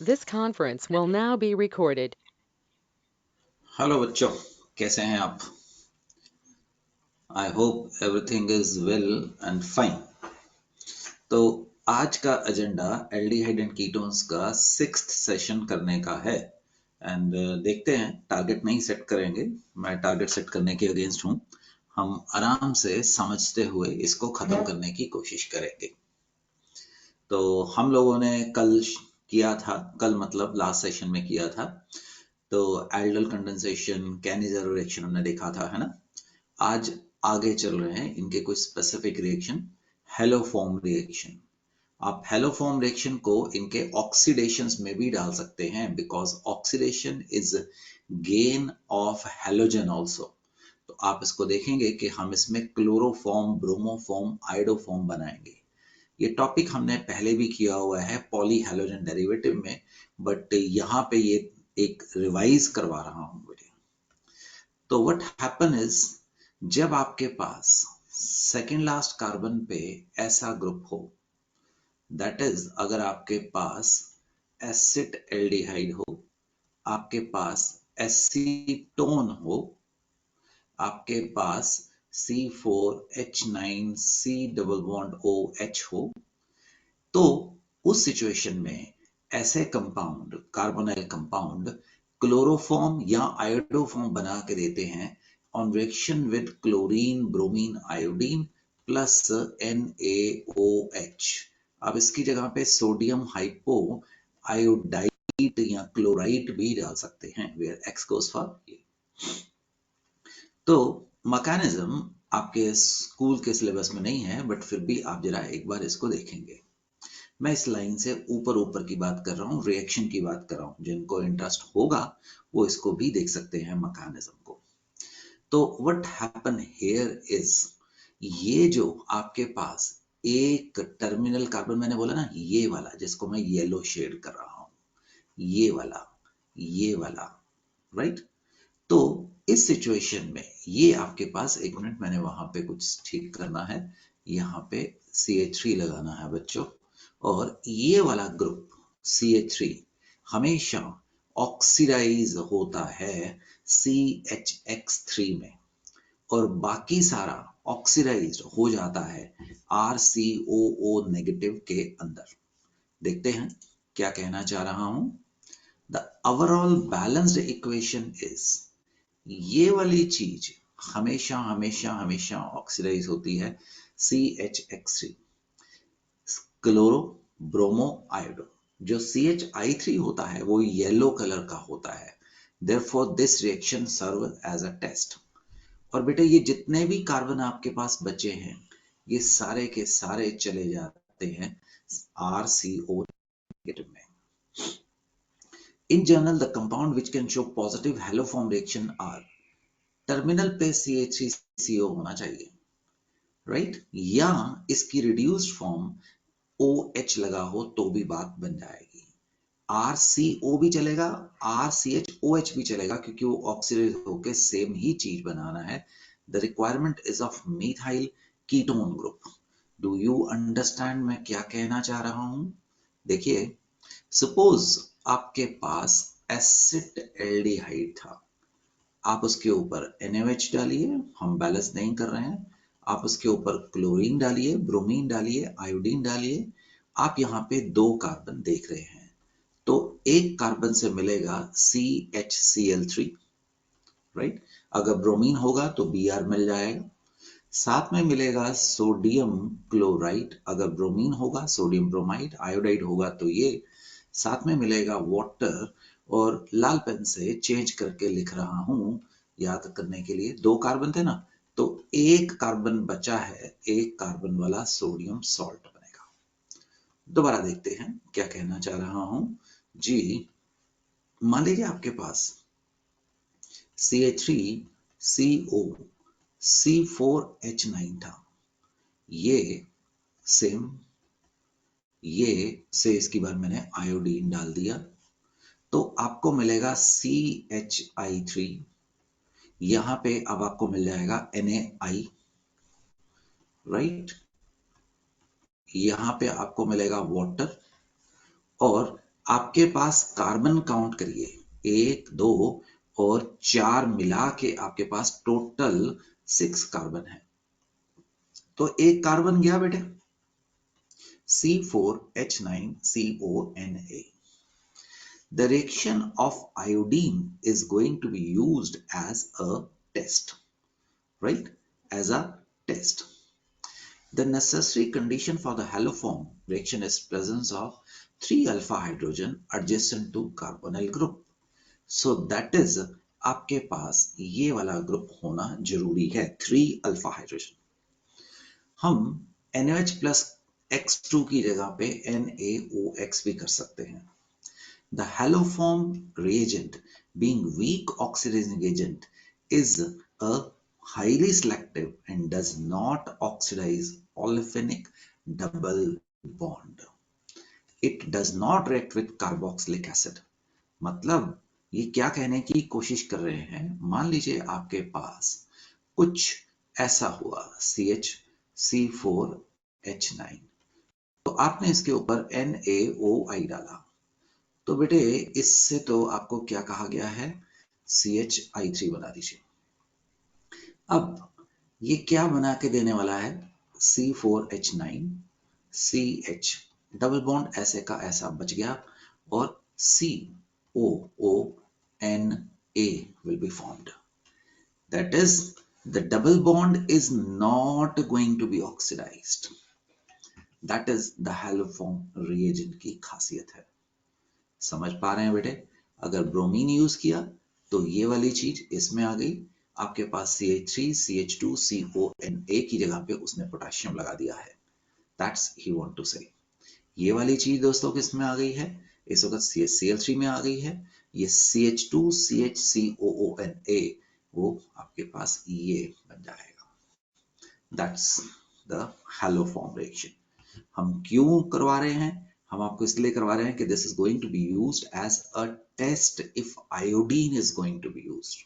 This conference will now be recorded. Hello बच्चों, कैसे हैं आप? I hope everything is well and fine. तो आज का एजेंडा एल्डिहाइड एंड कीटोन्स का 6th सेशन करने का है। एंड देखते हैं, टारगेट नहीं सेट करेंगे, मैं टारगेट सेट करने के अगेंस्ट हूँ। हम आराम से समझते हुए इसको खत्म करने की कोशिश करेंगे। तो हम लोगों ने कल किया था, कल मतलब लास्ट सेशन में किया था, तो एल्डल कंडेंसेशन, कैनिज़र रिएक्शन हमने देखा था, है ना। आज आगे चल रहे हैं इनके कुछ स्पेसिफिक रिएक्शन, हेलोफॉर्म रिएक्शन। आप हेलोफॉर्म रिएक्शन को इनके ऑक्सीडेशंस में भी डाल सकते हैं, because oxidation is gain of halogen also. तो आप इसको देखेंगे कि हम इसमें क्लोरोफॉर्म, ब्रोमोफॉर्म, आयोडोफॉर्म बनाएंगे। ये टॉपिक हमने पहले भी किया हुआ है पॉली हेलोजन डेरिवेटिव में, बट यहाँ पे ये एक रिवाइज करवा रहा हूँ वीडियो। तो व्हाट हैपन इज, जब आपके पास सेकेंड लास्ट कार्बन पे ऐसा ग्रुप हो, दैट इज अगर आपके पास एसिड एल्डिहाइड हो, आपके पास एसीटोन हो, आपके पास C4H9C डबल बॉन्ड OH हो, तो उस सिचुएशन में ऐसे कंपाउंड, कार्बोनाइल कंपाउंड, क्लोरोफॉर्म या आयोडोफॉर्म बना के देते हैं on reaction with chlorine, bromine, iodine plus NaOH। अब इसकी जगह पे सोडियम हाइपो आयोडाइड या क्लोराइड भी डाल सकते हैं, वेयर X goes for ये। तो मैकेनिज्म आपके स्कूल के सिलेबस में नहीं है, बट फिर भी आप जरा एक बार इसको देखेंगे। मैं इस लाइन से ऊपर ऊपर की बात कर रहा हूँ, रिएक्शन की बात कर रहा हूँ। जिनको इंटरेस्ट होगा वो इसको भी देख सकते हैं मैकेनिज्म को। तो व्हाट हैपन हियर इज, ये जो आपके पास एक टर्मिनल कार्बन मैंने बोला ना, ये वाला जिसको मैं येलो शेड कर रहा हूँ, ये वाला, ये वाला, राइट। तो इस सिचुएशन में ये आपके पास, एक मिनट मैंने वहां पे कुछ ठीक करना है, यहाँ पे CH3 लगाना है बच्चों। और ये वाला ग्रुप CH3 हमेशा ऑक्सीडाइज होता है CHX3 में, और बाकी सारा ऑक्सीडाइज हो जाता है RCOO नेगेटिव के अंदर। देखते हैं क्या कहना चाह रहा हूं। The overall balanced equation is, ये वाली चीज हमेशा हमेशा हमेशा ऑक्सीडाइज होती है CHX3, क्लोरो, ब्रोमो, आयोडो। जो CHI3 होता है वो येलो कलर का होता है, therefore this reaction serve as a test. और बेटे ये जितने भी कार्बन आपके पास बचे हैं, ये सारे के सारे चले जाते हैं RCO नेगेटिव में। In general, the compound which can show positive haloform reaction are, terminal पे CH3CO होना चाहिए, राइट, या इसकी रिड्यूस्ड फॉर्म OH लगा हो तो भी बात बन जाएगी। RCO भी चलेगा, RCHOH भी चलेगा, क्योंकि वो ऑक्सीडाइज होकर सेम ही चीज बनाना है। The requirement is of methyl ketone group. Do you understand मैं क्या कहना चाह रहा हूं? देखिए, सपोज आपके पास एसिड एल्डिहाइड था, आप उसके ऊपर NaOH डालिए, हम बैलेंस नहीं कर रहे हैं। आप उसके ऊपर क्लोरीन डालिए, ब्रोमीन डालिए, आयोडीन डालिए, आप यहाँ पे दो कार्बन देख रहे हैं। तो एक कार्बन से मिलेगा CHCl3, राइट। अगर ब्रोमीन होगा तो Br मिल जाएगा। साथ में मिलेगा सोडियम क्लोराइड, अगर ब्रोमीन होगा सोडियम ब्रोमाइड, आयोडाइड होगा तो ये। साथ में मिलेगा वाटर, और लाल पेन से चेंज करके लिख रहा हूं याद करने के लिए, दो कार्बन थे ना, तो एक कार्बन बचा है, एक कार्बन वाला सोडियम सॉल्ट बनेगा। दोबारा देखते हैं क्या कहना चाह रहा हूं जी। मान लीजिए आपके पास CH3CO C4H9 था, ये सेम, ये से इसकी बार मैंने आयोडीन डाल दिया, तो आपको मिलेगा CHI3। यहां पे अब आपको मिल जाएगा NaI, राइट। यहां पे आपको मिलेगा वाटर, और आपके पास कार्बन काउंट करिए, 1 2 और 4 मिला के आपके पास टोटल 6 कार्बन है। तो एक कार्बन गया बेटे, C4H9CONA. The reaction of iodine is going to be used as a test, right? As a test. The necessary condition for the haloform reaction is presence of 3 alpha hydrogen adjacent to carbonyl group. So that is आपके पास ये वाला group होना जरूरी है, 3 alpha hydrogen. हम NaOH plus X2 की जगह पे NaOX भी कर सकते हैं। The haloform reagent, being weak oxidizing agent, is a highly selective and does not oxidize olefinic double bond. It does not react with carboxylic acid. मतलब ये क्या कहने की कोशिश कर रहे हैं, मान लीजिए आपके पास कुछ ऐसा हुआ CH4H9, तो आपने इसके ऊपर NaOI डाला, तो बेटे इससे तो आपको क्या कहा गया है, CHI3 बना दीजिए। अब ये क्या बना के देने वाला है, C4H9CH, डबल बॉन्ड ऐसे का ऐसा बच गया और COONA will be formed. That is, the double bond is not going to be oxidized. That is the haloform reagent की खासियत है। समझ पा रहे हैं बेटे? अगर ब्रोमीन यूज किया तो ये वाली चीज इसमें आ गई, आपके पास CH3 CH2 CONA की जगह पे उसने पोटेशियम लगा दिया है। That's he want to say. ये वाली चीज दोस्तों किस में आ गई है, इस वक्त CH3 में आ गई है। ये CH2 CHCOONA वो आपके पास ये बन जाएगा। That's the haloform reaction. हम क्यों करवा रहे हैं, हम आपको इसलिए करवा रहे हैं कि this is going to be used as a test if iodine is going to be used.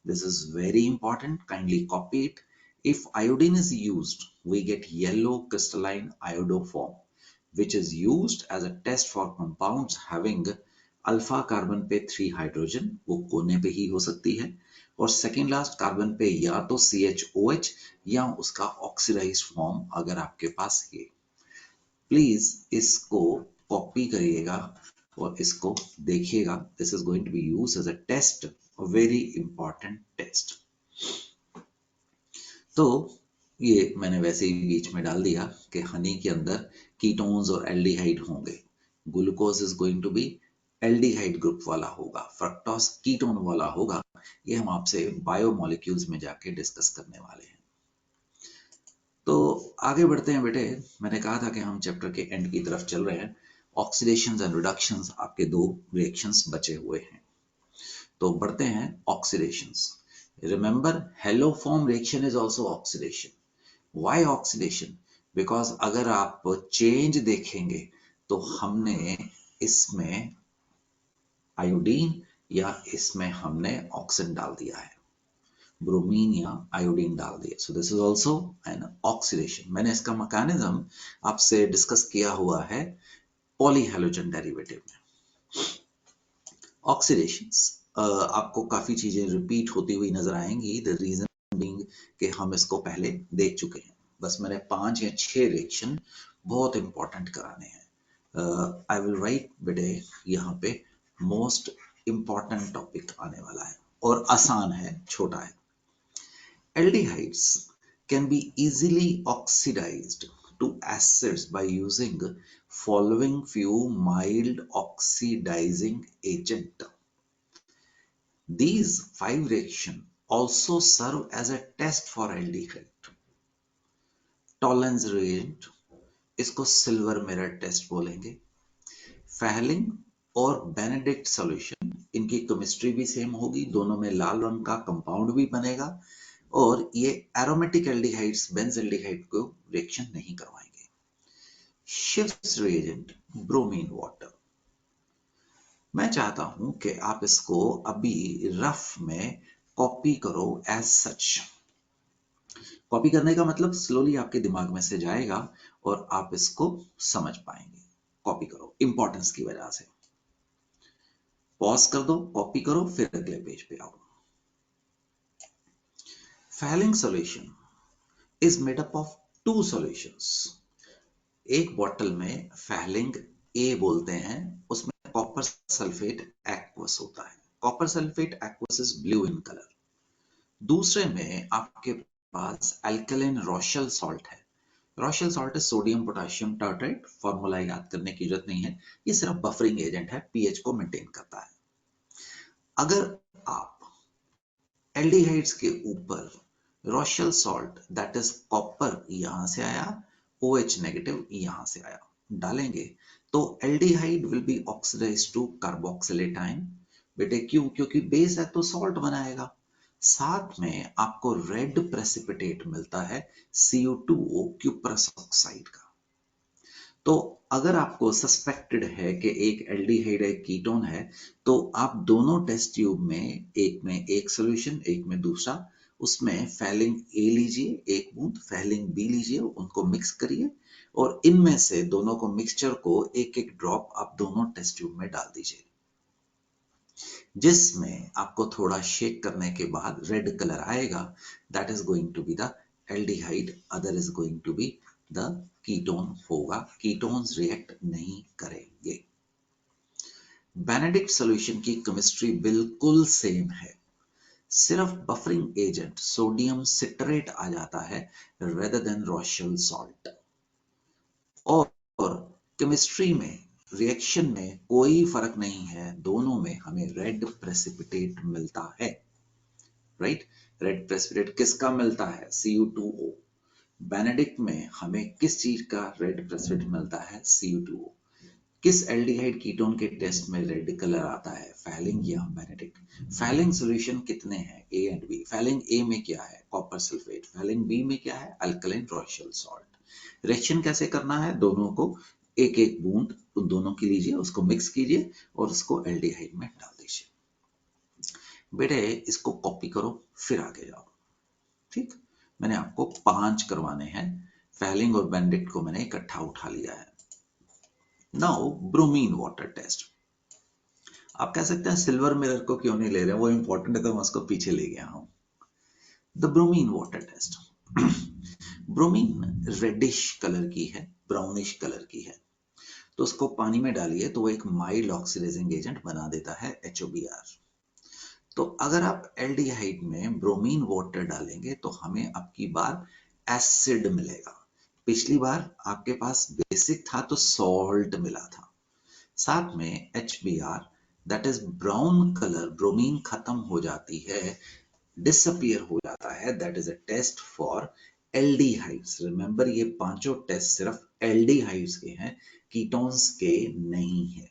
This is very important, kindly copy it. If iodine is used, we get yellow crystalline iodoform, which is used as a test for compounds having alpha carbon पे 3 hydrogen, वो कोने पे ही हो सकती है, और second last carbon पे या तो CHOH या उसका ऑक्सीडाइज्ड फॉर्म अगर आपके पास ये। प्लीज इसको कॉपी करिएगा और इसको देखिएगा। This is going to be used as a test, a very important test. तो ये मैंने वैसे ही बीच में डाल दिया कि हनी के अंदर कीटोन्स और एल्डिहाइड होंगे। Glucose is going to be aldehyde group वाला होगा, फ्रक्टोज कीटोन वाला होगा। ये हम आपसे बायोमोलिक्यूल्स में जाके डिस्कस करने वाले हैं। तो आगे बढ़ते हैं बेटे। मैंने कहा था कि हम चैप्टर के एंड की तरफ चल रहे हैं। ऑक्सीडेशंस एंड रिडक्शंस आपके 2 रिएक्शंस बचे हुए हैं, तो बढ़ते हैं oxidations. Remember, haloform reaction is also oxidation. Why oxidation? Because अगर आप चेंज देखेंगे तो हमने इसमें आयोडीन या इसमें हमने ऑक्सीजन डाल दिया है, ब्रोमीन या आयोडीन डाल दिया। So this is also an oxidation. मैंने इसका मैकेनिज्म आपसे डिस्कस किया हुआ है पॉलीहैलोजन डेरिवेटिव में। ऑक्सीडेशंस आपको काफी चीजें रिपीट होती हुई नजर आएंगी, द रीजन बीइंग कि हम इसको पहले देख चुके हैं। बस मैंने 5 या 6 रिएक्शन बहुत इंपॉर्टेंट कराने हैं। आई विल राइट बेटे यहाँ पे मोस्ट इंपॉर्टेंट टॉपिक आने वाला है और आसान है, छोटा है। Aldehydes can be easily oxidized to acids by using following few mild oxidizing agent. These 5 reactions also serve as a test for aldehyde. Tollens reagent, इसको सिल्वर मिरर टेस्ट बोलेंगे। फैलिंग और बेनेडिक्ट सॉल्यूशन, इनकी chemistry भी same होगी, दोनों में लाल रंग का कंपाउंड भी बनेगा, और ये एरोमेटिक एल्डिहाइड्स बेंजल्डिहाइड को रिएक्शन नहीं करवाएंगे। शिफ्स रिएजेंट, ब्रोमीन वाटर। मैं चाहता हूं कि आप इसको अभी रफ में कॉपी करो एज सच। कॉपी करने का मतलब स्लोली आपके दिमाग में से जाएगा और आप इसको समझ पाएंगे। कॉपी करो इंपॉर्टेंस की वजह से। पॉज कर दो, कॉपी करो, फिर अगले पेज पे आओ। Fehling solution is made up of two solutions. एक बॉटल में फैलिंग ए बोलते हैं, उसमें कॉपर सल्फेट एक्वस होता है। Copper sulphate aqueous is blue in colour. दूसरे में आपके पास अल्कलाइन रोशेल सॉल्ट है। Rochelle salt is sodium potassium tartrate. Formula याद करने की जरूरत नहीं है, ये सिर्फ बफरिंग एजेंट है, पीएच को मेंटेन करता है। अगर आप एल्डिहाइड्स के ऊपर Rochelle salt that is copper यहां से आया, OH नेगेटिव यहां से आया, डालेंगे तो aldehyde will be oxidised to carboxylate. बेटे क्यों? क्योंकि बेस है तो सॉल्ट बनाएगा। साथ में आपको रेड प्रेसिपिटेट मिलता है CO2O क्यूप्रस ऑक्साइड का। तो अगर आपको सस्पेक्टेड है कि एक एल्डिहाइड एक कीटोन है, तो आप दोनों टेस्ट ट्यूब में एक सॉल्यूशन, एक में दूसरा, उसमें फैलिंग ए लीजिए एक बूंद, फैलिंग बी लीजिए, उनको मिक्स करिए और इनमें से दोनों को मिक्सचर को एक एक ड्रॉप आप दोनों टेस्ट ट्यूब में डाल दीजिए, जिसमें आपको थोड़ा शेक करने के बाद रेड कलर आएगा। That is going to be the aldehyde, other is going to be the ketone होगा। कीटोन्स रिएक्ट नहीं करेंगे। बेनेडिक्ट सॉल्यूशन की केमिस्ट्री बिल्कुल सेम है, सिर्फ बफरिंग एजेंट सोडियम सिट्रेट आ जाता है रेदर देन रोशेल सॉल्ट। और केमिस्ट्री में रिएक्शन में कोई फर्क नहीं है, दोनों में हमें रेड प्रेसिपिटेट मिलता है। राइट? रेड प्रेसिपिटेट किसका मिलता है? CO2O। बेनेडिक्ट में हमें किस चीज का रेड प्रेसिपिटेट मिलता है? CO2O। किस एल्डिहाइड कीटोन के टेस्ट में रेड कलर आता है? फैलिंग या बेनेडिक्ट? फैलिंग सॉल्यूशन कितने हैं? A and B। Falling A में क्या है? Copper sulphate. फैलिंग B में क्या है? Alkaline Rochelle salt. रिएक्शन कैसे करना है? दोनों को एक एक बूंद उन दोनों की लीजिए, उसको मिक्स कीजिए और उसको एल्डिहाइड में डाल दीजिए। बेटे इसको कॉपी करो, फिर आगे जाओ। ठीक, मैंने आपको 5 करवाने हैं। फैलिंग और बेनेडिक्ट को मैंने इकट्ठा उठा लिया है। Now bromine water test. आप कह सकते हैं सिल्वर मिरर को क्यों नहीं ले रहे, वो इंपॉर्टेंट है तो मैं उसको पीछे ले गया हूं। The bromine water test. Bromine reddish colour की है, ब्राउनिश कलर की है, तो उसको पानी में डालिए तो वो एक माइल्ड ऑक्सीडाइजिंग एजेंट बना देता है, HOBr। तो अगर आप एल्डिहाइड में ब्रोमीन वाटर डालेंगे तो हमें अब की बार एसिड मिलेगा। पिछली बार आपके पास बेसिक था तो सॉल्ट मिला था, साथ में HBr that is brown colour, bromine खत्म हो जाती है, डिसअपियर हो जाता है, that is a test for aldehydes. Remember ये पांचों टेस्ट सिर्फ एल्डिहाइड्स के हैं, कीटोन्स के नहीं है।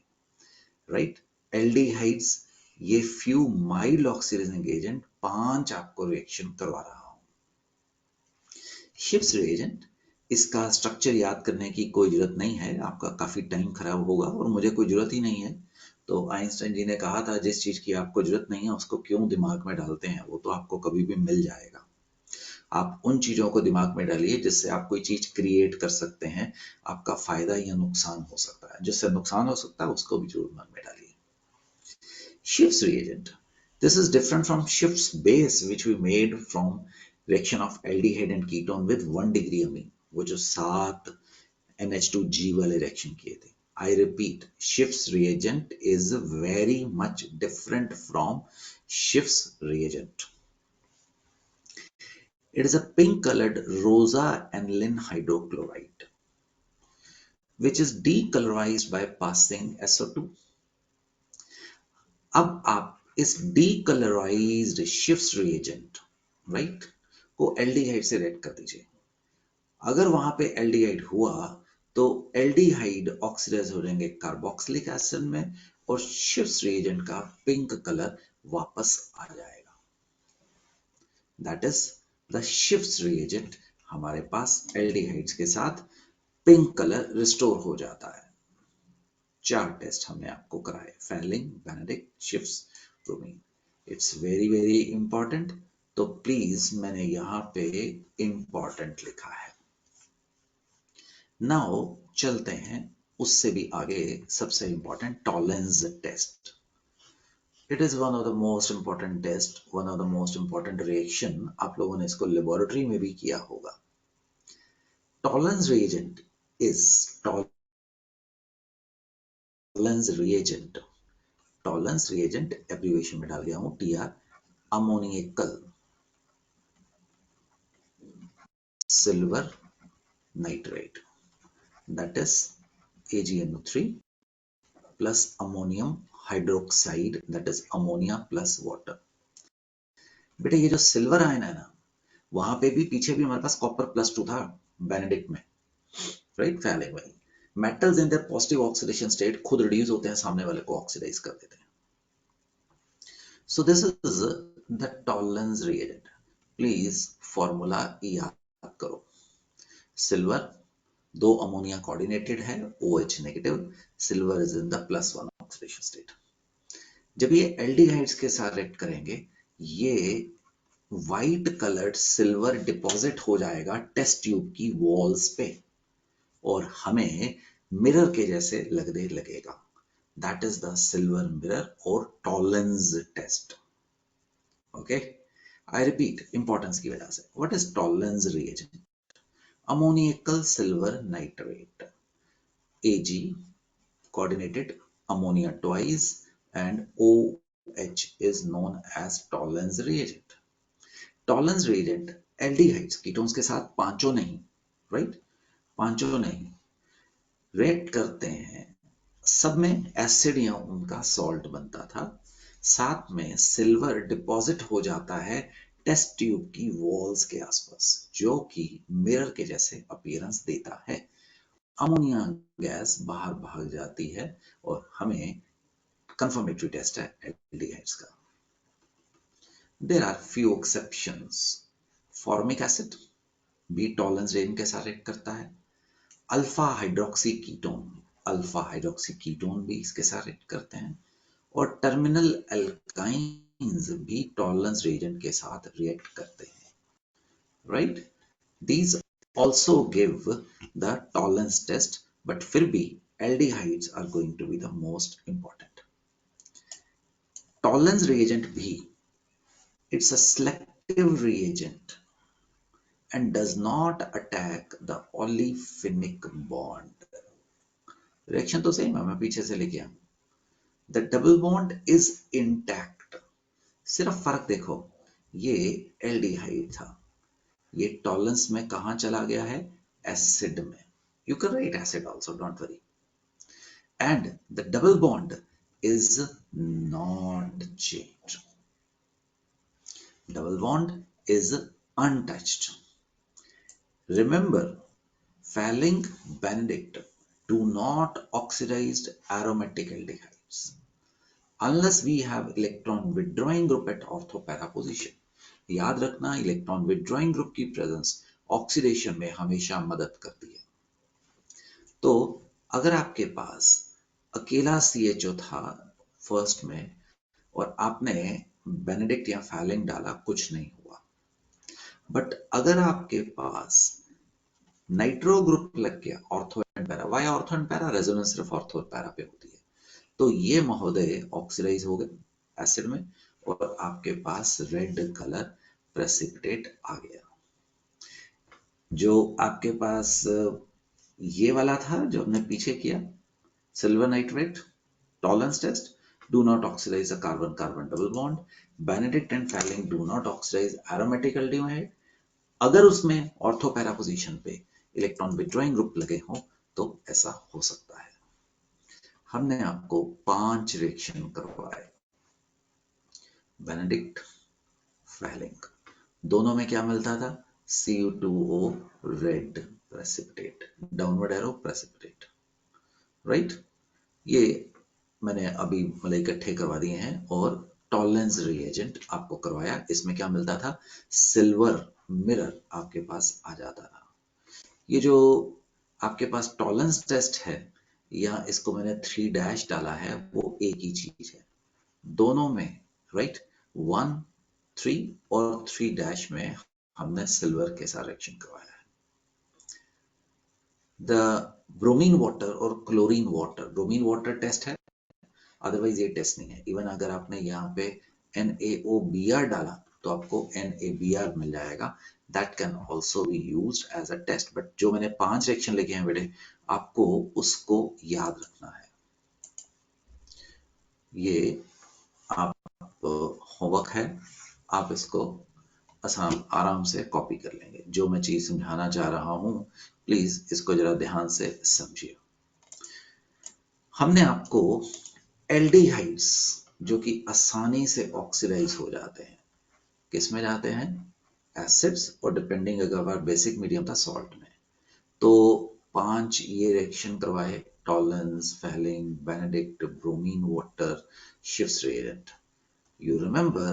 राइट? एल्डिहाइड्स ये फ्यू माइल्ड ऑक्सीडाइजिंग एजेंट 5 आपको रिएक्शन करवा रहा हूं। शिप्स रिएजेंट, इसका स्ट्रक्चर याद करने की कोई जरूरत नहीं है, आपका काफी टाइम खराब होगा और मुझे कोई जरूरत ही नहीं है। तो आइंस्टाइन जी ने कहा था जिस चीज की आपको जरूरत नहीं है उसको क्यों दिमाग में डालते हैं, वो तो आपको कभी भी मिल जाएगा। आप उन चीजों को दिमाग में डालिए जिससे आप कोई चीज क्रिएट कर सकते हैं, आपका फायदा या नुकसान हो सकता है, जिससे नुकसान हो सकता है उसको भी जरूर मन में डालिए। Schiff's reagent. This is different from Schiff's base, which we made from reaction of aldehyde and ketone with 1 degree amine, वो जो 7 NH2G वाले reaction किए थे. I repeat, Schiff's reagent is very much different from Schiff's reagent. It is a pink colored rosa aniline hydrochloride, which is decolorized by passing SO2. अब आप इस डीकलराइज्ड shift reagent right को aldehyde से red कर दीजिए। अगर वहां पे एल्डिहाइड हुआ तो एल्डिहाइड ऑक्सीडाइज हो जाएंगे कार्बोक्सिलिक एसिड में और शिफ्ट रिएजेंट का पिंक कलर वापस आ जाएगा। That is the shift reagent, हमारे पास एल्डिहाइड्स के साथ पिंक कलर रिस्टोर हो जाता है। 4 टेस्ट हमने आपको कराए, Fehling, Benedict, Schiff's, bromine. It's very very important, तो प्लीज मैंने यहां पे इंपॉर्टेंट लिखा है। नाउ चलते हैं उससे भी आगे, सबसे important Tollens test. It is one of the most important test, one of the most important reaction. आप लोगों ने इसको लेबोरेटरी में भी किया होगा। Tollens reagent is Tollens reagent, Tollens reagent abbreviation में डाल गया हूं TR, ammoniacal silver nitrate, that is AgNO3 plus ammonium hydroxide, that is ammonia plus water। बेटा ये जो सिल्वर आयन है ना, वहां पे भी पीछे भी हमारे पास कॉपर +2 था बेनेडिक्ट में, राइट, फैलिंग में। Metals in their positive oxidation state खुद रिड्यूस होते हैं, सामने वाले को ऑक्सीडाइज कर देते हैं। So this is the tolerance reagent. Please formula याद करो। सिल्वर, दो अमोनिया कोऑर्डिनेटेड है, OH negative, silver is in the +1 oxidation state. जब ये एल्डिहाइड्स के साथ रिएक्ट करेंगे, ये व्हाइट कलर्ड सिल्वर डिपॉजिट हो जाएगा टेस्ट ट्यूब की वॉल्स पे और हमें मिरर के जैसे लगने लगेगा। That is the silver mirror और Tollens test. Okay, I repeat importance की वजह से। What is Tollens reagent? Ammoniacal silver nitrate, Ag coordinated ammonia twice and OH is known as Tollens reagent। Tollens reagent aldehydes ketones के साथ पांचों नहीं, right, पांचों नहीं रिएक्ट करते हैं, सब में एसिड या उनका सॉल्ट बनता था, साथ में सिल्वर डिपॉजिट हो जाता है टेस्ट ट्यूब की वॉल्स के आसपास, जो कि मिरर के जैसे अपीयरेंस देता है। अमोनिया गैस बाहर भाग जाती है और हमें कंफर्मेटरी टेस्ट है एल्डिहाइड्स का। There are few exceptions. Formic acid भी टॉलरेंस रेंज के साथ रिएक्ट करता है। Alpha hydroxy ketone, alpha hydroxy ketone भी इसके साथ रिएक्ट करते हैं। और टर्मिनल एल्काइंस भी टॉलरेंस रेजेंट के साथ रिएक्ट करते हैं, right. These also give the tolerance test, but फिर भी aldehydes are going to be the most important. Tolerance reagent भी, it's a selective reagent and does not attack the olefinic bond। Reaction तो same है, मैं पीछे से लेके आऊं। The double bond is intact, सिर्फ फर्क देखो, ये एल्डिहाइड था, ये टॉलरेंस में कहां चला गया है? एसिड में। You can write acid also, don't worry. And the double bond is not changed. Double bond is untouched. Remember, Fehling Benedict do not oxidize aromatic aldehydes unless we have electron withdrawing group at ortho para position। याद रखना, electron withdrawing group की presence oxidation में हमेशा मदद करती है। तो अगर आपके पास अकेला CHO था फर्स्ट में और आपने बेनेडिक्ट या फैलिंग डाला, कुछ नहीं हुआ। बट अगर आपके पास नाइट्रो ग्रुप लग गया, ortho and para, why ortho and para? Resonance सिर्फ ऑर्थो और पैरा पे होती है। तो ये महोदय ऑक्सीडाइज हो गए एसिड में और आपके पास रेड कलर प्रेसिपिटेट आ गया। जो आपके पास ये वाला था जो हमने पीछे किया, silver nitrate Tollens test, do not oxidize a carbon-carbon double bond। Benedict and Fehling do not oxidize aromatic aldehyde। अगर उसमें ऑर्थो पैरा पोजीशन पे इलेक्ट्रॉन विड्रॉइंग ग्रुप लगे हों तो ऐसा हो सकता है। हमने आपको 5 रिएक्शन करवाए, बेनेडिक्ट, फेलिंग, दोनों में क्या मिलता था? Cu2O red precipitate, downward arrow precipitate, right. ये मैंने अभी मतलब इकट्ठे करवा दिए हैं और टॉलरेंस रिएजेंट आपको करवाया। इसमें क्या मिलता था? सिल्वर मिरर आपके पास आ जाता था। ये जो आपके पास टॉलरेंस टेस्ट है, या इसको मैंने 3 डाला है, वो एक ही चीज है दोनों में, राइट। 1, 3 और 3 में हमने सिल्वर के साथ रिएक्शन करवाया है। द ब्रोमीन वाटर और chlorine water, bromine water test है, अदरवाइज ये टेस्ट नहीं है। इवन अगर आपने यहाँ पे NaOBr डाला तो आपको NaBr मिल जाएगा, that can also be use as a test. But जो मैंने 5 रिएक्शन लिखे हैं बेटे, आपको उसको याद रखना है। ये आप होमवर्क है, आप इसको आराम से कॉपी कर लेंगे। जो मैं चीज समझाना चाह रहा हूं, प्लीज इसको जरा ध्यान से समझिए। हमने आपको एल्डिहाइड्स जो कि आसानी से ऑक्सीडाइज हो जाते हैं, किस में जाते हैं? एसिड्स, और डिपेंडिंग अगर बेसिक मीडियम था सॉल्ट में। तो 5 ये रिएक्शन करवाए, Tollens, Fehling, Benedict, bromine water, Schiff's reagent. You remember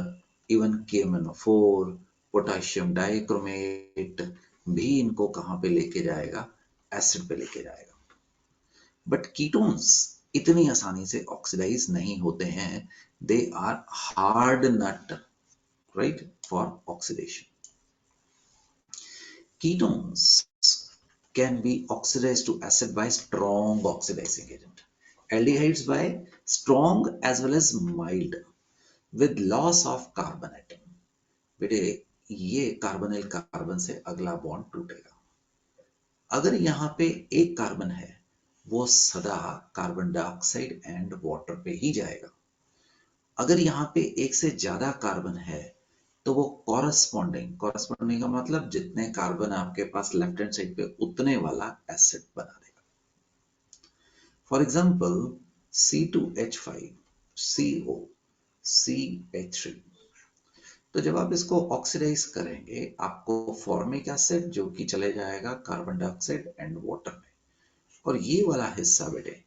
even KMnO4, potassium dichromate भी इनको कहां पे लेके जाएगा? एसिड पे लेके जाएगा। बट कीटोन्स इतनी आसानी से ऑक्सीडाइज नहीं होते हैं, they are hard nut, right, for oxidation. Ketones can be oxidized to acid by strong oxidizing agent. Aldehydes by strong as well as mild with loss of carbon atom. बेटे ये carbonyl carbon से अगला bond टूटेगा। अगर यहाँ पे एक carbon है, वो सदा कार्बन डाइऑक्साइड एंड वाटर पे ही जाएगा। अगर यहाँ पे एक से ज्यादा कार्बन है, तो वो कॉरस्पॉन्डिंग का मतलब जितने कार्बन आपके पास लेफ्ट हैंड साइड पे उतने वाला एसिड बना देगा। For example C2H5, CO, CH3। तो जब आप इसको ऑक्सीडाइज करेंगे, आपको फॉर्मिक एसिड जो कि चले जाएगा कार्बन डाइऑक्साइड एंड वाटर में, और ये वाला हिस्सा बेटे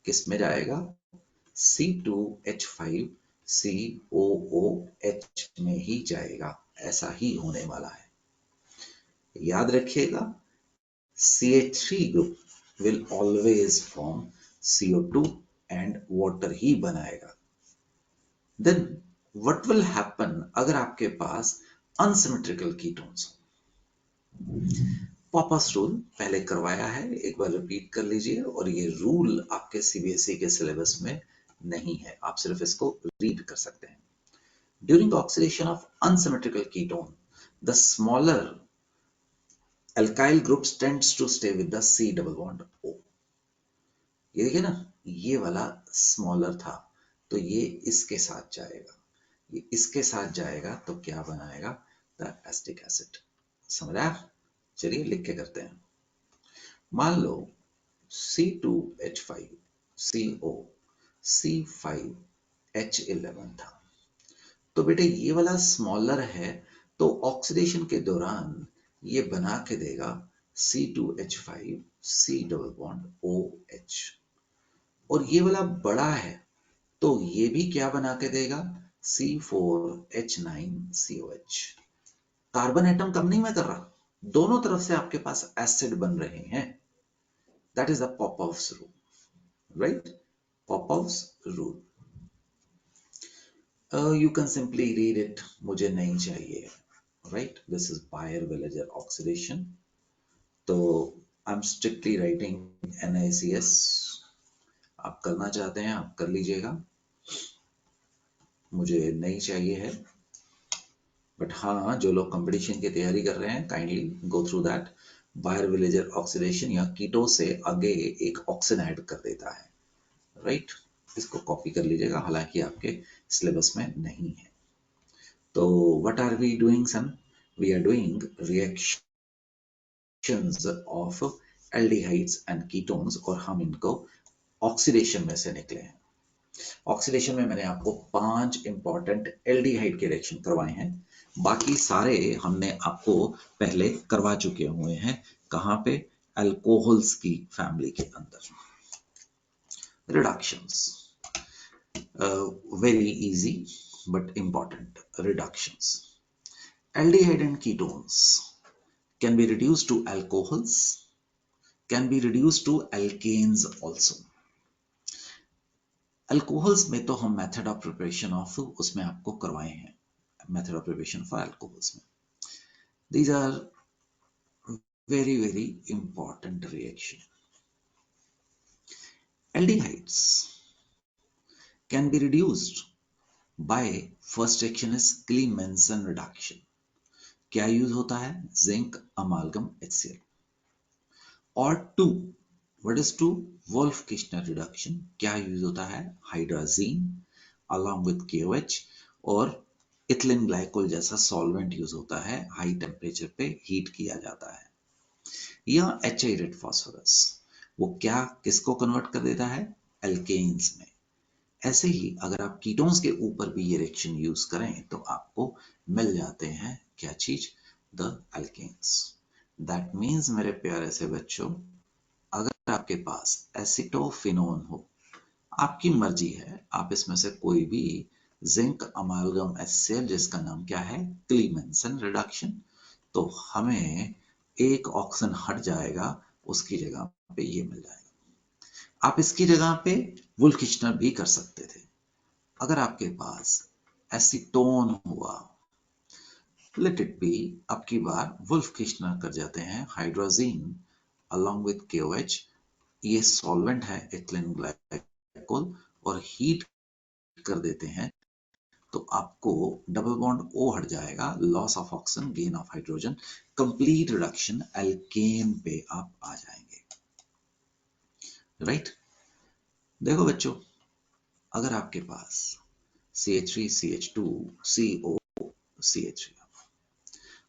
किस में जाएगा? C2H5 COOH में ही जाएगा। ऐसा ही होने वाला है, याद रखिएगा। CH3 group will always form CO2 and water ही बनाएगा। देन what will happen अगर आपके पास अनसिमेट्रिकल कीटोन्स हो? पॉपस रूल पहले करवाया है, एक बार रिपीट कर लीजिए। और ये रूल आपके CBSE के सिलेबस में नहीं है, आप सिर्फ इसको रीड कर सकते हैं। During oxidation of unsymmetrical ketone, the smaller alkyl groups tends to stay with the C double bond O। ये देखिए ना, ये वाला स्मॉलर था, तो ये इसके साथ जाएगा, ये इसके साथ जाएगा, तो क्या बनाएगा? The acetic acid. समझ आया? चलिए लिख के करते हैं। मान लो C2H5 CO C5H11 था, तो बेटे ये वाला स्मॉलर है, तो ऑक्सीडेशन के दौरान ये बना के देगा C2H5 C double bond OH। और ये वाला बड़ा है, तो ये भी क्या बना के देगा? C4H9COH। कार्बन एटम कम नहीं मैं कर रहा, दोनों तरफ से आपके पास एसिड बन रहे हैं। That is the Popoff's rule, right? Popoff's rule. You can simply read it, मुझे नहीं चाहिए, right? This is Baeyer-Villiger oxidation. तो I'm strictly writing NaCS। आप करना चाहते हैं आप कर लीजिएगा, मुझे नहीं चाहिए है। बट हाँ, जो लोग कंपटीशन की तैयारी कर रहे हैं, kindly go through that. Baeyer-Villiger oxidation या कीटो से आगे एक ऑक्सीजन ऐड कर देता है, राइट? इसको कॉपी कर लीजिएगा, हालांकि आपके सिलेबस में नहीं है। तो what are we doing son? We are doing reactions of aldehydes and ketones, और हम इनको ऑक्सीडेशन में से निकले हैं। ऑक्सीडेशन में मैंने आपको 5 इंपॉर्टेंट एल्डिहाइड के रिएक्शन करवाए हैं, बाकी सारे हमने आपको पहले करवा चुके हुए हैं। कहां पे? अल्कोहल्स की फैमिली के अंदर। Reductions, very easy but important reductions. Aldehyde and ketones can be reduced to alcohols, can be reduced to alkanes also. Alcohols में तो हम method of preparation of उसमें आपको करवाए हैं, method of preparation for alcohols में। These are very very important reaction. Aldehydes can be reduced by first reaction is Clemmensen reduction. क्या use होता है? Zinc अमालगम HCl. और 2, व्हाट इज 2? Wolff-Kishner reduction. क्या यूज होता है? हाइड्राजीन along with KOH और ethylene glycol जैसा सॉल्वेंट यूज होता है, हाई टेम्परेचर पे हीट किया जाता है. या HI रेड फास्फोरस, वो क्या किसको कन्वर्ट कर देता है? एल्केन्स में. ऐसे ही अगर आप कीटोन्स के ऊपर भी ये रिएक्शन यूज करें तो आपको मिल जाते हैं क्या चीज? The alkanes. दैट मीन्स मेरे प्यारे से बच्चों, अगर आपके पास एसिटोफिनोन हो, आपकी मर्जी है, आप इसमें से कोई भी जिंक अमालगम HCl जिसका नाम क्या है? क्लीमेंसन रिडक्शन, तो हमें एक ऑक्सीजन हट जाएगा, उसकी जगह पे ये मिल जाएगा. आप इसकी जगह पे वुल्फ-किश्नर भी कर सकते थे. अगर आपके पास एसीटोन हुआ, लेट इट बी, अब की बार वुल्फ-किश्नर कर जाते हैं हाइड्रोजीन along with KOH, ये सॉल्वेंट है इथिलीन ग्लाइकोल, और हीट कर देते हैं तो आपको डबल बॉन्ड O हट जाएगा, loss of oxygen, gain of hydrogen, complete reduction, alkane पे आप आ जाएंगे. राइट? देखो बच्चों, अगर आपके पास CH3 CH2 CO CH3,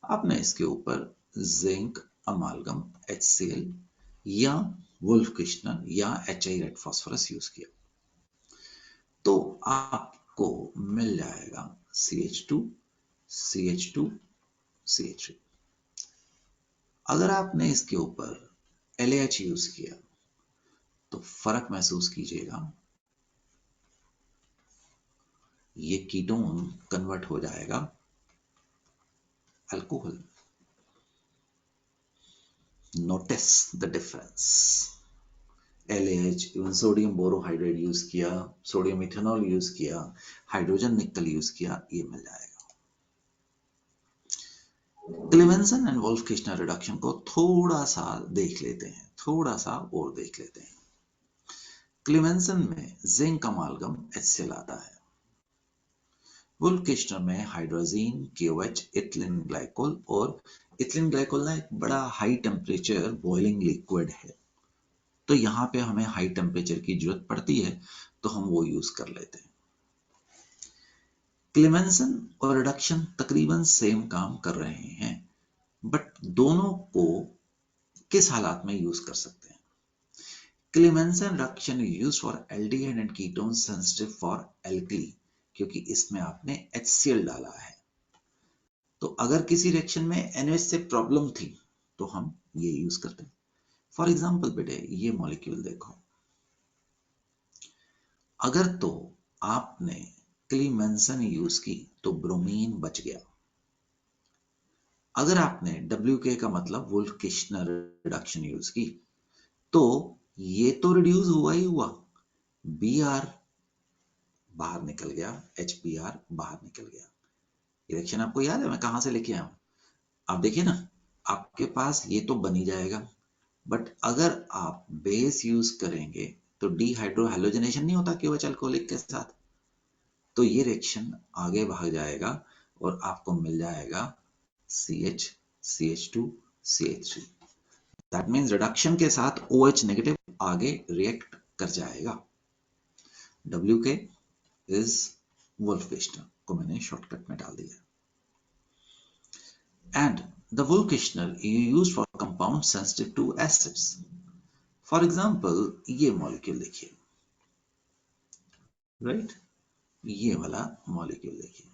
आपने इसके ऊपर जिंक अमालगम HCl या वुल्फ-किश्नर या HI रेड फास्फोरस यूज किया, तो आपको मिल जाएगा CH2 CH2 CH3. अगर आपने इसके ऊपर LAH यूज किया तो फर्क महसूस कीजिएगा, ये कीटोन कन्वर्ट हो जाएगा alcohol. Notice the difference. LAH, even sodium borohydrate use किया, सोडियम इथेनॉल यूज किया, हाइड्रोजन निकल यूज किया, ये मिल जाएगा. क्लेमेंसन एंड वोल्फ-किश्नर रिडक्शन को थोड़ा सा देख लेते हैं, थोड़ा सा और देख लेते हैं. क्लेमेंसन में जिंक अमालगम HCl आता है, वुल्फ-किश्नर में हाइड्रोजीन, KOH, इथिलीन ग्लाइकोल, और इथिलीन ग्लाइकोल ना एक बड़ा हाई टेम्परेचर बॉइलिंग लिक्विड है, तो यहाँ पे हमें हाई टेम्परेचर की जरूरत पड़ती है, तो हम वो यूज कर लेते हैं. क्लेमेंसन और रिडक्शन तकरीबन सेम काम कर रहे हैं, बट दोनों को किस हालात में यूज कर सकते हैं? Clemmensen reduction use for aldehyde and ketone sensitive for alkali, क्योंकि इसमें आपने HCl डाला है. तो अगर किसी रिएक्शन में NH से प्रॉब्लम थी तो हम ये यूज करते हैं. फॉर एग्जाम्पल बेटे, ये मॉलिक्यूल देखो, अगर तो आपने क्लेमेंसन यूज की तो ब्रोमीन बच गया. अगर आपने WK का मतलब वुल्फ-किश्नर रिडक्शन यूज की तो ये तो रिड्यूस हुआ ही हुआ, Br बाहर निकल गया, HBr बाहर निकल गया. रिएक्शन आपको याद है मैं कहां से लेके आया हूं? आप देखिए ना, आपके पास ये तो बन ही जाएगा, बट अगर आप बेस यूज करेंगे तो डिहाइड्रोहैलोजनेशन नहीं होता KOH अल्कोहलिक के साथ, तो ये रिएक्शन आगे भाग जाएगा और आपको मिल जाएगा CH CH2 CH3. That means reduction के साथ OH नेगेटिव आगे रिएक्ट कर जाएगा. WK इज वुल्फ-किश्नर को मैंने शॉर्टकट में डाल दिया. And the Wolff Kishner used for compound sensitive to acids. For example ये मॉलिक्यूल देखिए, राइट, ये वाला मॉलिक्यूल देखिए,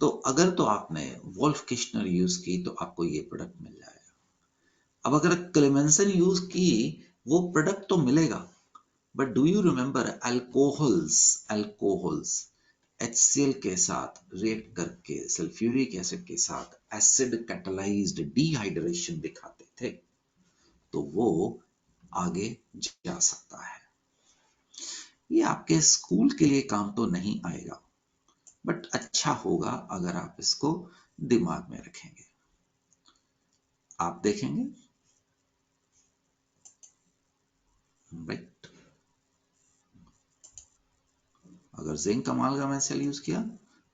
तो अगर तो आपने वुल्फ-किश्नर यूज की तो आपको ये प्रोडक्ट मिल जाएगा. अब अगर क्लेमेंसन यूज की, वो प्रोडक्ट तो मिलेगा, but do you remember alcohols HCl के साथ रिएक्ट करके सल्फ्यूरिक एसिड के साथ एसिड कैटालाइज्ड डिहाइड्रेशन दिखाते थे, तो वो आगे जा सकता है. ये आपके स्कूल के लिए काम तो नहीं आएगा, बट अच्छा होगा अगर आप इसको दिमाग में रखेंगे. आप देखेंगे, राइट, अगर जिंक अमालगम सेल यूज किया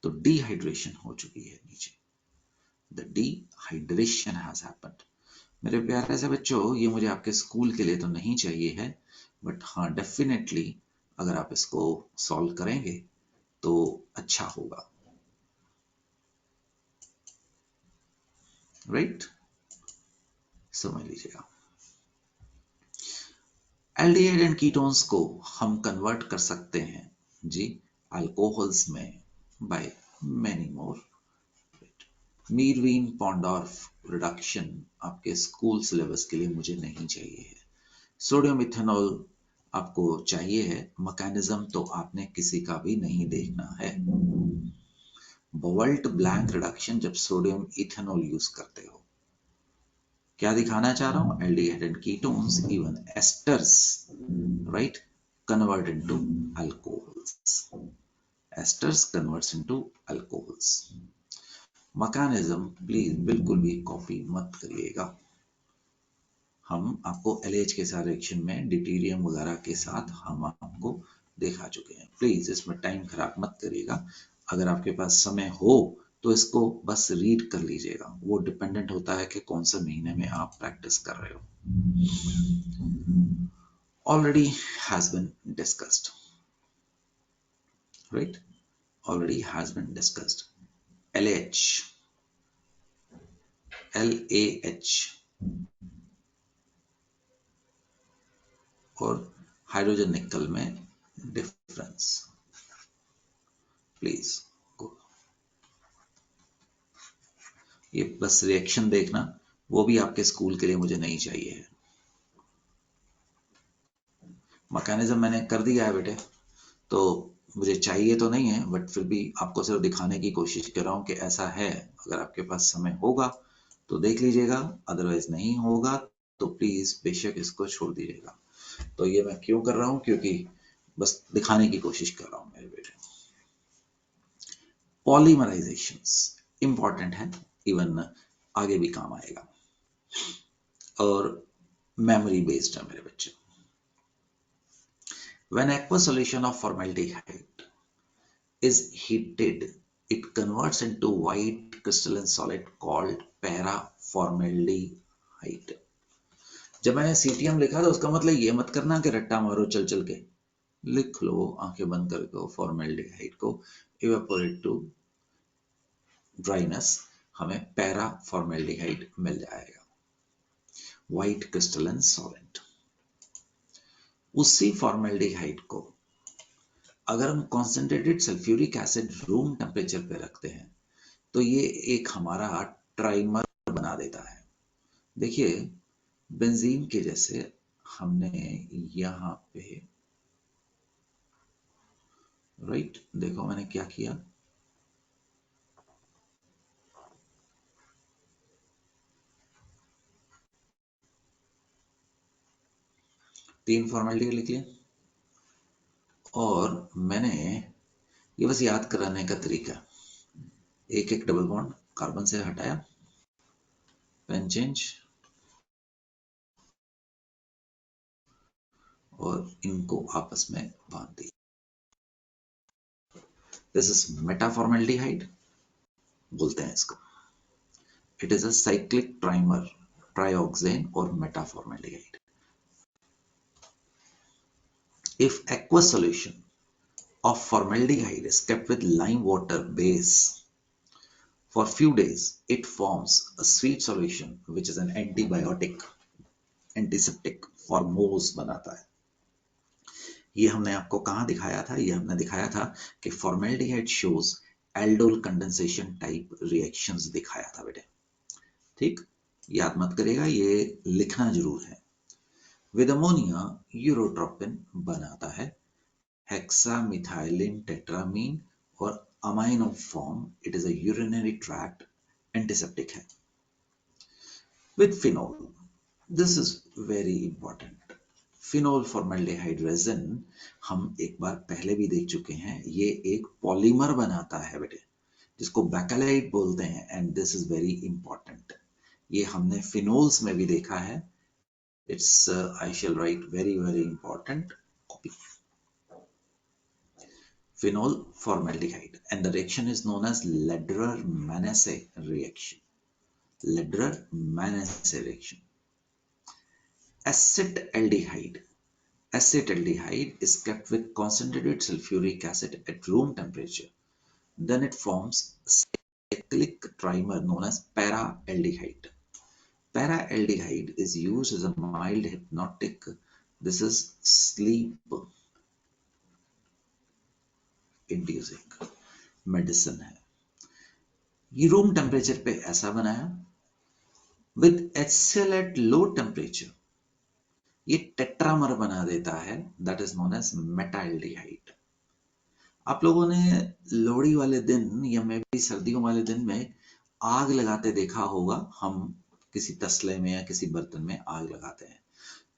तो डिहाइड्रेशन हो चुकी है नीचे, द डिहाइड्रेशन हैज हैपेंड। मेरे प्यारे से बच्चों, ये मुझे आपके स्कूल के लिए तो नहीं चाहिए है, बट हाँ डेफिनेटली अगर आप इसको सॉल्व करेंगे तो अच्छा होगा, राइट? समझ लीजिएगा। एल्डिहाइड एंड कीटोन्स को हम कन्वर्ट कर सकते हैं जी अल्कोहल्स में बाय मेनी मोर। मीरवीन पॉन्डॉर्फ रिडक्शन आपके स्कूल सिलेबस के लिए मुझे नहीं चाहिए है। सोडियम इथेनॉल आपको चाहिए है, मैकेनिज्म तो आपने किसी का भी नहीं देखना है। बोवल्ट ब्लैंक रिडक्शन जब सोडियम इथेनॉल यूज करते हो, क्या दिखाना चाह रहा हूं? Aldehyde and ketones even asters, right, convert into alcohols. Asters converts into alcohols. Mechanism please बिल्कुल भी कॉपी मत करिएगा। हम आपको LH के साथ रिएक्शन में डिटीरियम वगैरह के साथ हम आपको दिखा चुके हैं। प्लीज इसमें टाइम खराब मत करिएगा। अगर आपके पास समय हो तो इसको बस रीड कर लीजिएगा, वो डिपेंडेंट होता है कि कौन से महीने में आप प्रैक्टिस कर रहे हो। Already has been discussed, right? Already has been discussed. LH, LAH और हाइड्रोजन निकल में डिफरेंस, प्लीज गो। ये बस रिएक्शन देखना, वो भी आपके स्कूल के लिए मुझे नहीं चाहिए है। मैकेनिज्म मैंने कर दिया है बेटे, तो मुझे चाहिए तो नहीं है, बट फिर भी आपको सिर्फ दिखाने की कोशिश कर रहा हूं कि ऐसा है। अगर आपके पास समय होगा तो देख लीजिएगा, अदरवाइज नहीं होगा तो प्लीज बेशक इसको छोड़ दीजिएगा। तो ये मैं क्यों कर रहा हूं? क्योंकि बस दिखाने की कोशिश कर रहा हूं मेरे बेटे। पॉलीमराइजेशंस इंपॉर्टेंट है, इवन आगे भी काम आएगा, और मेमोरी बेस्ड है मेरे बच्चे। When aqueous solution of formaldehyde is heated, it converts into white crystalline solid called paraformaldehyde. जब मैंने CTM लिखा था उसका मतलब ये मत करना कि रट्टा मारो चल चल के, लिख लो आंखें बंद करके फॉर्मेल्डिहाइड को इवेपोरेट टू ड्राइनेस, हमें पैराफॉर्मेल्डिहाइड मिल जाएगा, व्हाइट क्रिस्टलाइन सॉलिड। उसी फॉर्मेल्डिहाइड को अगर हम concentrated sulphuric acid room temperature पे रखते हैं तो ये एक हमारा ट्राइमर बना देता है। देखिए बेंजीन के जैसे हमने यहां पे, राइट, देखो मैंने क्या किया, तीन फॉर्मेलिटी लिख लिया, और मैंने ये बस याद कराने का तरीका, एक एक डबल बॉन्ड कार्बन से हटाया, पेन चेंज, और इनको आपस में बांध दिया। दिस इज मेटाफॉर्मेल्डिहाइड बोलते हैं इसको। It is a cyclic trimer, trioxane और metaformaldehyde. If aqueous solution of formaldehyde is kept with lime water base for few days, it forms a sweet solution which is an antibiotic, antiseptic, formose बनाता है। ये हमने आपको कहाँ दिखाया था? ये हमने दिखाया था कि formaldehyde shows aldol condensation type reactions दिखाया था बेटे, ठीक? याद मत करेगा, ये लिखना जरूर है। विद अमोनिया यूरोट्रोपिन बनाता है, हेक्सामिथाइलिन टेट्रामीन और amino form, it is a urinary tract antiseptic है। With phenol, this is very important, phenol formaldehyde resin हम एक बार पहले भी देख चुके हैं, ये एक पॉलीमर बनाता है बेटे जिसको बैकेलाइट बोलते हैं, and this is very important. ये हमने फिनोल्स में भी देखा है। It's I shall write very very important copy. phenol formaldehyde, and the reaction is known as Lederer-Manesse reaction. Lederer-Manesse reaction. Acetaldehyde. Acetaldehyde is kept with concentrated sulfuric acid at room temperature. Then it forms cyclic trimer known as para-aldehyde. Para-aldehyde is used as a mild hypnotic. This is sleep inducing medicine है. ये room temperature पे ऐसा बनाया with HCl at low temperature. ये tetramer बना देता है, that is known as metaldehyde. आप लोगों ने लोहड़ी वाले दिन या मैं भी सर्दियों वाले दिन में आग लगाते देखा होगा. हम किसी तसले में या किसी बर्तन में आग लगाते हैं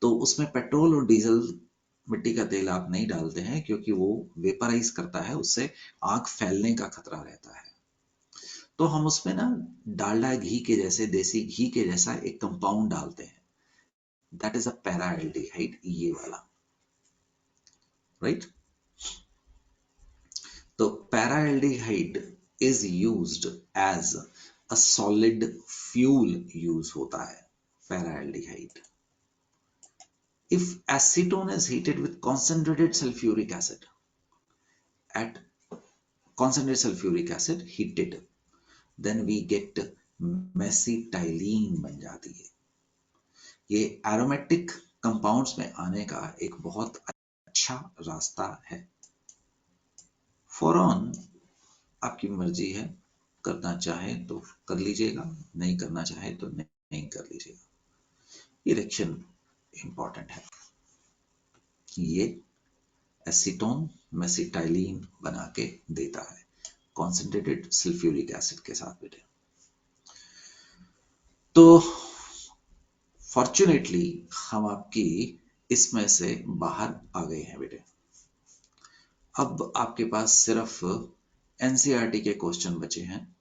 तो उसमें पेट्रोल और डीजल, मिट्टी का तेल आप नहीं डालते हैं क्योंकि वो वेपराइज करता है, उससे आग फैलने का खतरा रहता है. तो हम उसमें ना डालडा घी के जैसे, देसी घी के जैसा एक कंपाउंड डालते हैं, दैट इज अ पैराल्डिहाइड, ये वाला, राइट. तो paraldehyde is used as a solid fuel, use होता है paraldehyde. If acetone is heated with concentrated sulfuric acid, at concentrated sulfuric acid heated, then we get मेसिटाइलीन बन जाती है. ये एरोमेटिक कंपाउंड्स में आने का एक बहुत अच्छा रास्ता है. फॉरऑन आपकी मर्जी है, करना चाहे तो कर लीजिएगा, नहीं करना चाहे तो नहीं कर लीजिएगा. ये रिएक्शन इंपॉर्टेंट है. ये एसीटोन मेसिटाइलीन बना के देता है कॉन्सेंट्रेटेड सल्फ्यूरिक एसिड के साथ बेटे. तो फॉर्चुनेटली हम आपकी इसमें से बाहर आ गए हैं बेटे. अब आपके पास सिर्फ एनसीईआरटी के क्वेश्चन बचे हैं.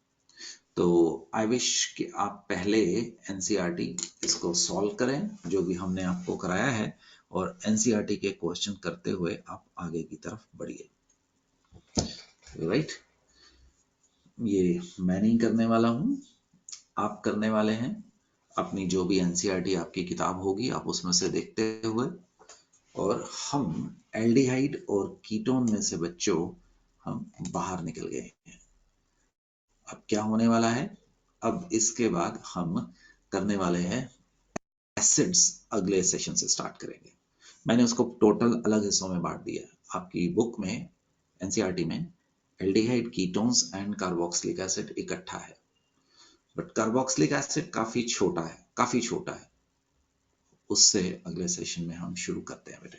तो आई विश कि आप पहले एनसीईआरटी इसको सॉल्व करें जो भी हमने आपको कराया है, और एनसीईआरटी के क्वेश्चन करते हुए आप आगे की तरफ बढ़िए, राइट. ये मैं नहीं करने वाला हूं, आप करने वाले हैं. अपनी जो भी एनसीईआरटी आपकी किताब होगी आप उसमें से देखते हुए, और हम एल्डिहाइड और कीटोन में से बच्चों हम बाहर निकल गए हैं. अब क्या होने वाला है, अब इसके बाद हम करने वाले हैं एसिड्स. अगले सेशन से स्टार्ट करेंगे. मैंने उसको टोटल अलग हिस्सों में बांट दिया है. आपकी बुक में एनसीईआरटी में aldehyde, ketones and carboxylic acid इकट्ठा है, बट कार्बोक्सिलिक एसिड काफी छोटा है. उससे अगले सेशन में हम शुरू करते हैं बेटे.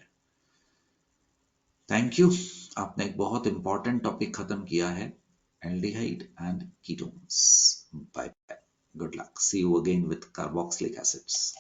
Thank you. आपने एक बहुत इंपॉर्टेंट टॉपिक खत्म किया है, aldehyde and ketones. Bye bye, good luck, see you again with carboxylic acids.